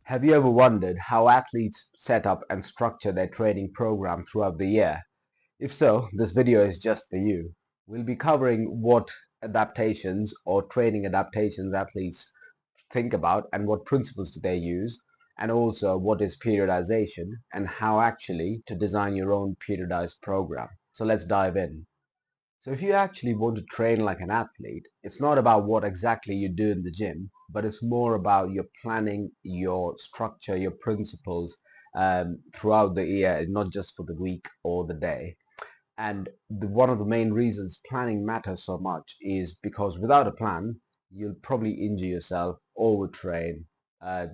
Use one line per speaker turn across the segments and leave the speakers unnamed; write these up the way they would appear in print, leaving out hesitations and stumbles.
Have you ever wondered how athletes set up and structure their training program throughout the year? If so, this video is just for you. We'll be covering what adaptations or training adaptations athletes think about and what principles do they use, and also what is periodization and how actually to design your own periodized program. So let's dive in. So if you actually want to train like an athlete, it's not about what exactly you do in the gym, but it's more about your planning, your structure, your principles throughout the year, not just for the week or the day. And one of the main reasons planning matters so much is because without a plan, you'll probably injure yourself, overtrain,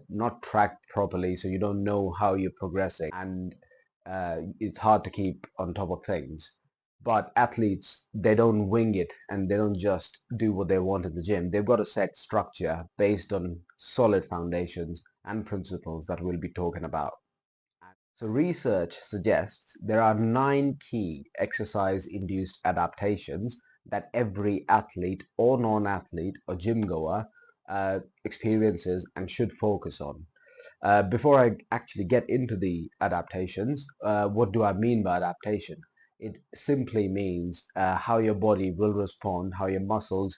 not track properly, so you don't know how you're progressing, and it's hard to keep on top of things. But athletes, they don't wing it and they don't just do what they want in the gym. They've got a set structure based on solid foundations and principles that we'll be talking about. So research suggests there are 9 key exercise-induced adaptations that every athlete or non-athlete or gym goer experiences and should focus on. Before I actually get into the adaptations, what do I mean by adaptation? It simply means how your body will respond, how your muscles,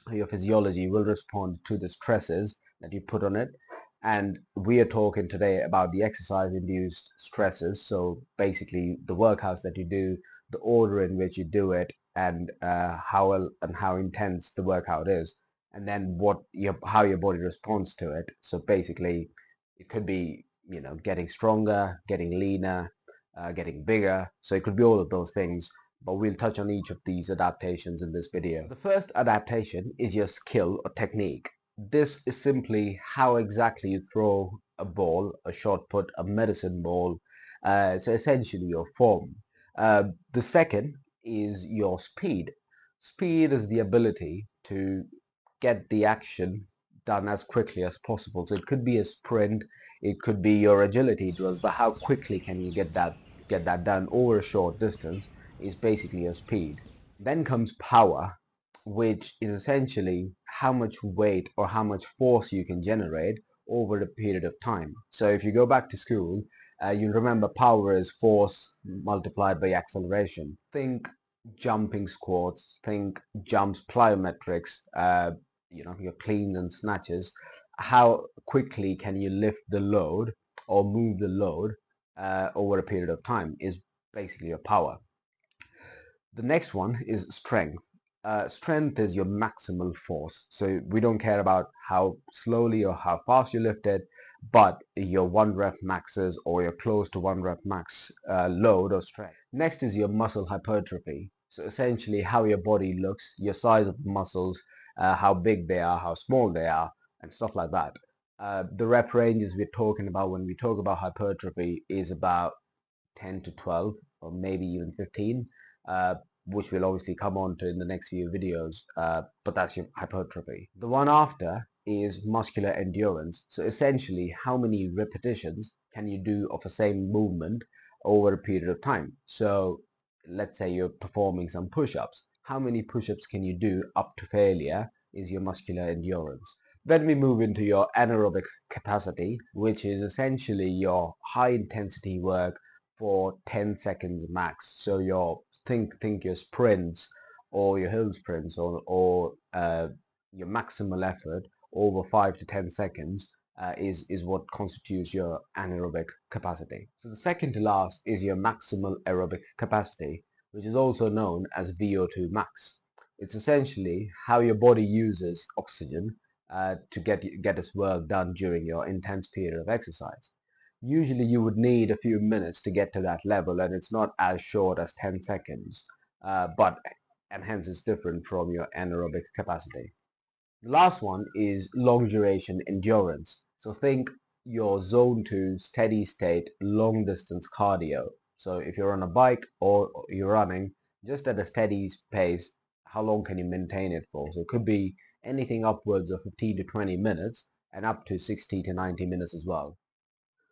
how your physiology will respond to the stresses that you put on it. And we are talking today about the exercise-induced stresses. So basically the workouts that you do, the order in which you do it, and how well and how intense the workout is, and then how your body responds to it. So basically, it could be, getting stronger, getting leaner, getting bigger. So it could be all of those things, but we'll touch on each of these adaptations in this video. The first adaptation is your skill or technique. This is simply how exactly you throw a ball, a shot put, a medicine ball. So essentially your form. The second is your speed. Speed is the ability to get the action done as quickly as possible. So it could be a sprint, it could be your agility drills, but how quickly can you get that done over a short distance is basically your speed. Then comes power, which is essentially how much weight or how much force you can generate over a period of time. So if you go back to school, you remember power is force multiplied by acceleration. Think jumping squats, think jumps plyometrics, your cleans and snatches. How quickly can you lift the load or move the load over a period of time is basically your power. The next one is strength. Strength is your maximal force. So we don't care about how slowly or how fast you lift it, but your 1 rep maxes or your close to 1 rep max load or strength. Next is your muscle hypertrophy. So essentially how your body looks, your size of muscles, how big they are, how small they are, and stuff like that. The rep ranges we're talking about when we talk about hypertrophy is about 10 to 12 or maybe even 15, which we'll obviously come on to in the next few videos, but that's your hypertrophy. The one after is muscular endurance. So essentially, how many repetitions can you do of the same movement over a period of time? So let's say you're performing some push-ups. How many push-ups can you do up to failure is your muscular endurance. Then we move into your anaerobic capacity, which is essentially your high intensity work for 10 seconds max. So your think your sprints or your hill sprints or your maximal effort over 5 to 10 seconds is what constitutes your anaerobic capacity. So the second to last is your maximal aerobic capacity, which is also known as VO2 max. It's essentially how your body uses oxygen to get its work done during your intense period of exercise. Usually you would need a few minutes to get to that level, and it's not as short as 10 seconds, and hence it's different from your anaerobic capacity. The last one is long duration endurance. So think your zone 2 steady state long distance cardio. So if you're on a bike or you're running, just at a steady pace, how long can you maintain it for? So it could be anything upwards of 15 to 20 minutes and up to 60 to 90 minutes as well.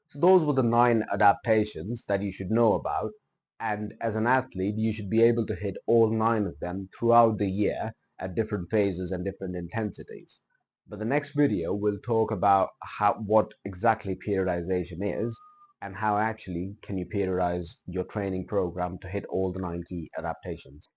So those were the 9 adaptations that you should know about. And as an athlete, you should be able to hit all 9 of them throughout the year at different phases and different intensities. But the next video will talk about what exactly periodization is and how actually can you periodize your training program to hit all the 9 key adaptations.